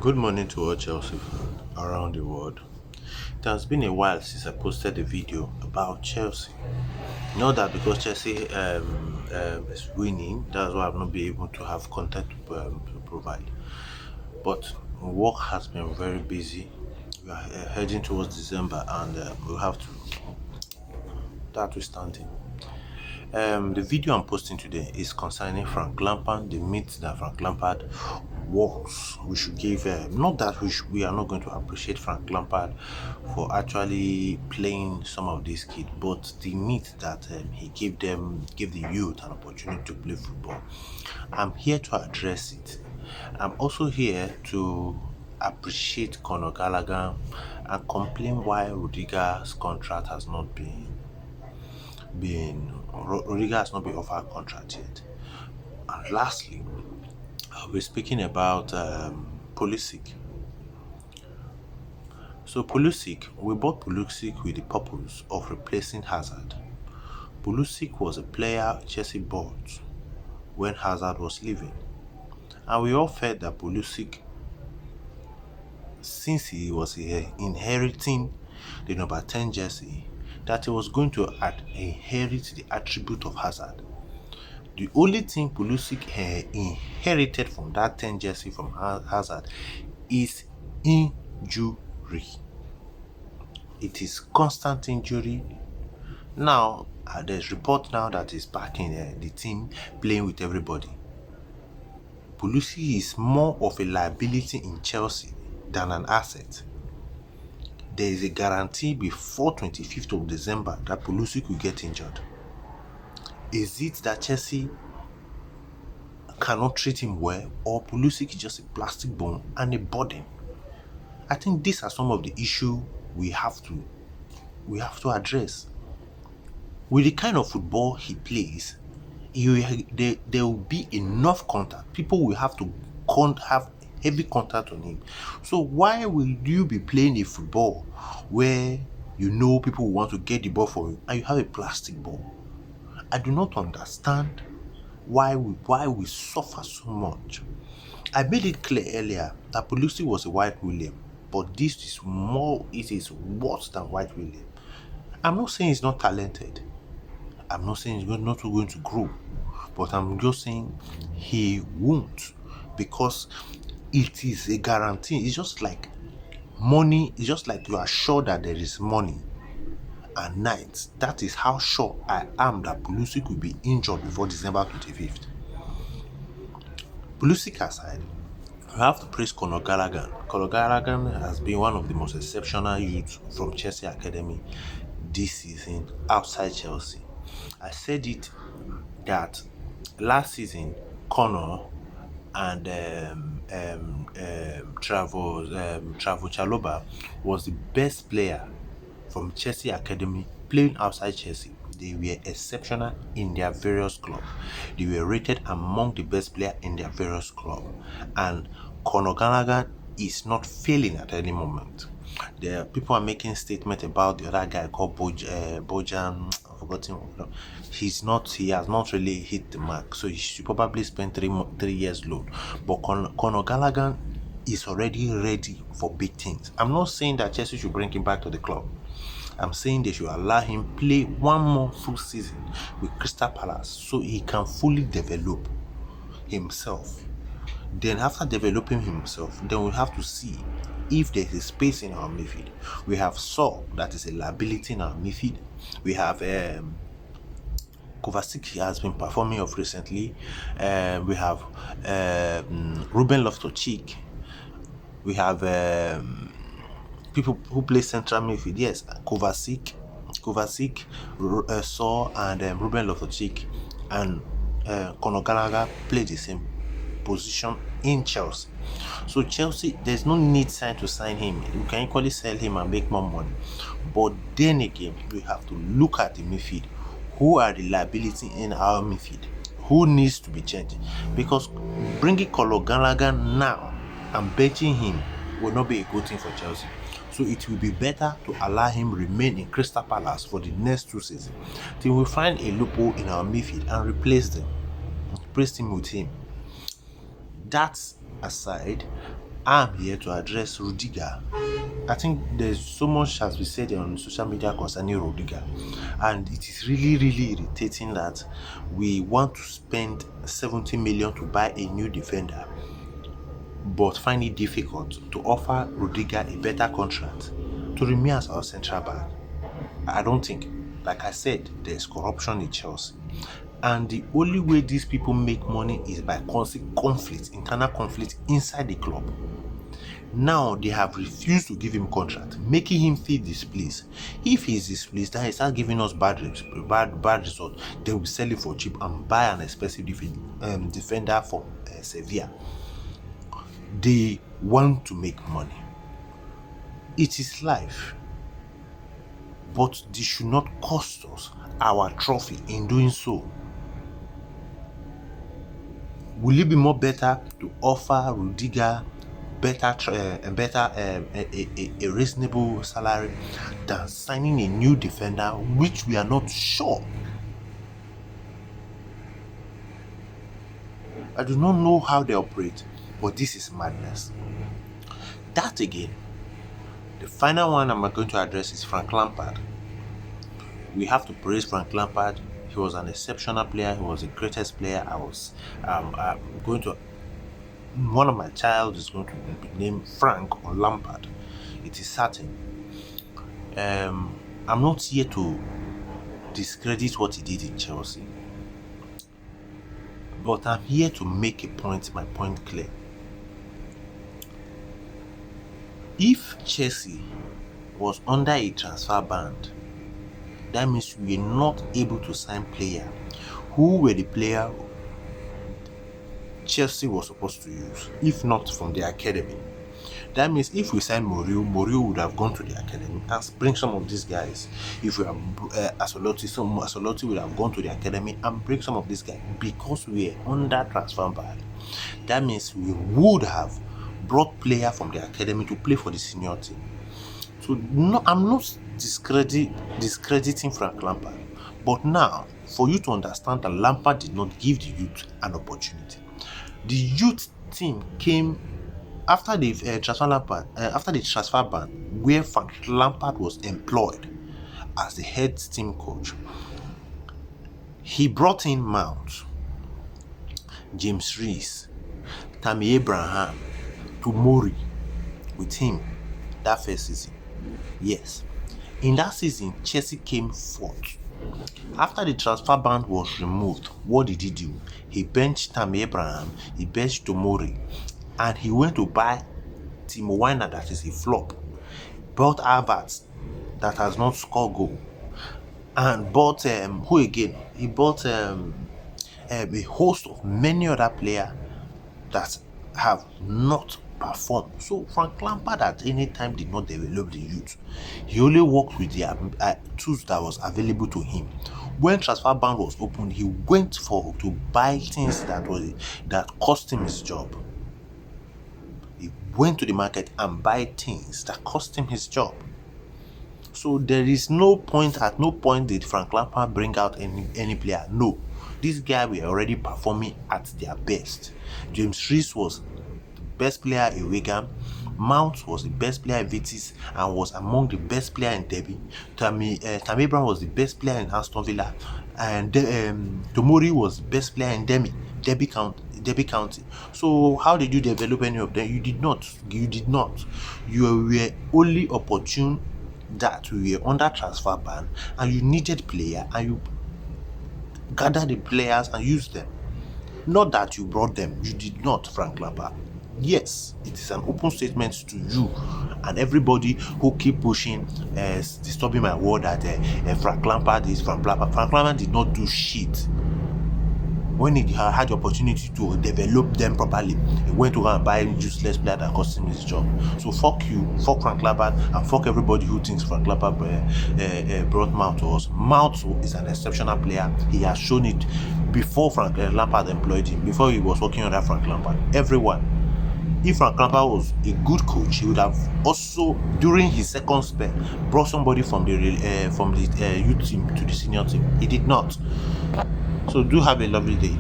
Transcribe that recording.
Good morning to all Chelsea fans around the world. It has been a while since I posted a video about Chelsea. Not that because Chelsea is winning, that's why I've not been able to have content to provide. But work has been very busy. We are heading towards December and we'll have to start with standing. The video I'm posting today is concerning Frank Lampard, the myth that Frank Lampard works. We should give, not that we are not going to appreciate Frank Lampard for actually playing some of these kids, but the myth that he gave the youth an opportunity to play football. I'm here to address it. I'm also here to appreciate Conor Gallagher and complain why Rudiger's contract has not Rudiger has not been offered a contract yet. And lastly, I'll be speaking about Pulisic. So Pulisic, we bought Pulisic with the purpose of replacing Hazard. Pulisic was a player Chelsea bought when Hazard was leaving. And we all felt that Pulisic, since he was inheriting the number 10 jersey, that he was going to inherit the attribute of Hazard. The only thing Pulisic inherited from that 10 jersey from Hazard is injury. It is constant injury. Now, there's report now that he's back in the team playing with everybody. Pulisic is more of a liability in Chelsea than an asset. There is a guarantee before 25th of December that Pulisic will get injured. Is it that Chelsea cannot treat him well, or Pulisic is just a plastic bone and a burden? I think these are some of the issues we have to address. With the kind of football he plays, there will be enough contact. People will have to have heavy contact on him. So why will you be playing a football where you know people want to get the ball for you and you have a plastic ball? I do not understand why we suffer so much. I made it clear earlier that Pulisic was a White William, but it is worse than White William. I'm not saying he's not talented. I'm not saying he's not going to grow, but I'm just saying he won't, because it is a guarantee. It's just like money. It's just like you are sure that there is money at night. That is how sure I am that Pulisic will be injured before December 25th. Pulisic aside, we have to praise Conor Gallagher. Conor Gallagher has been one of the most exceptional youths from Chelsea Academy this season outside Chelsea. I said it that last season, Conor and Trevor Chalobah was the best player from Chelsea Academy playing outside Chelsea. They were exceptional in their various clubs. They were rated among the best players in their various clubs. And Conor Gallagher is not failing at any moment. There people are making statements about the other guy called Bojan. I've forgotten. He has not really hit the mark. So he should probably spend 3 years loan. But Conor Gallagher is already ready for big things. I'm not saying that Chelsea should bring him back to the club. I'm saying they should allow him play one more full season with Crystal Palace so he can fully develop himself. Then after developing himself, then we'll have to see if there is a space in our midfield. We have Saul, that is a liability in our midfield. We have Kovacic has been performing off recently. We have Ruben Loftus-Cheek. We have people who play central midfield. Yes, Kovacic, Saul, and Ruben Loftus-Cheek and Conor Gallagher play the same position in Chelsea. So Chelsea, there's no need to sign him. We can equally sell him and make more money. But then again, we have to look at the midfield. Who are the liability in our midfield? Who needs to be changed? Because bringing Conor Gallagher now and benching him will not be a good thing for Chelsea. So it will be better to allow him remain in Crystal Palace for the next 2 seasons till we find a loophole in our midfield and replace him with him. That aside, I'm here to address Rudiger. I think there's so much has been said on social media concerning Rudiger, and it is really, really irritating that we want to spend 70 million to buy a new defender, but find it difficult to offer Rudiger a better contract to remain as our central back. I don't think, like I said, there's corruption in Chelsea. And the only way these people make money is by causing conflict, internal conflict inside the club. Now they have refused to give him contract, making him feel displeased. If he's displeased, then he starts giving us bad results. Then we sell it for cheap and buy an expensive defender from Sevilla. They want to make money. It is life, but this should not cost us our trophy in doing so. Will it be more better to offer Rudiger a reasonable salary than signing a new defender which we are not sure? I do not know how they operate, but this is madness. That again, the final one I'm going to address is Frank Lampard. We have to praise Frank Lampard. He was an exceptional player. He was the greatest player. One of my child is going to be named Frank or Lampard. It is certain. I'm not here to discredit what he did in Chelsea, but I'm here to make my point clear. If Chelsea was under a transfer ban, that means we were not able to sign players who were the player Chelsea was supposed to use, if not from the academy. That means if we sign Mourinho would have gone to the academy and bring some of these guys. If we have Asolotti would have gone to the academy and bring some of these guys because we are under transfer ban. That means we would have brought players from the academy to play for the senior team. So no, I'm not discrediting Frank Lampard, but now for you to understand that Lampard did not give the youth an opportunity. The youth team came after the transfer ban, where Frank Lampard was employed as the head team coach. He brought in Mount, James Reece, Tammy Abraham, Tomori with him that first season. Yes, in that season, Chelsea came fourth. After the transfer ban was removed, what did he do? He benched Tammy Abraham, he benched Tomori, and he went to buy Timo Werner, that is a flop. Bought Havertz, that has not scored goal, and bought who again? He bought a host of many other players that have not performed. So Frank Lampard at any time did not develop the youth. He only worked with the tools that was available to him. When transfer ban was opened, he went to buy things that cost him his job. He went to the market and buy things that cost him his job. So there is no point. At no point did Frank Lampard bring out any player. No, these guys were already performing at their best. James Reece was the best player at Wigan. Mount was the best player at Vitis and was among the best player in Derby. Tammy Abraham was the best player in Aston Villa, and Tomori was the best player in Derby County. So how did you develop any of them? You did not. You were only opportune that we were under transfer ban and you needed player and you gathered the players and used them. Not that you brought them. You did not, Frank Lampard. Yes, it is an open statement to you and everybody who keep pushing, disturbing my word that Frank Lampard is Frank Lampard. Frank Lampard did not do shit. When he had the opportunity to develop them properly, he went to go and buy useless player that cost him his job. So fuck you, fuck Frank Lampard, and fuck everybody who thinks Frank Lampard brought Mount to us. Mount is an exceptional player. He has shown it before Frank Lampard employed him, before he was working under Frank Lampard. Everyone. If Frank Lampard was a good coach, he would have also, during his second spell, brought somebody from the youth team to the senior team. He did not. So do have a lovely day.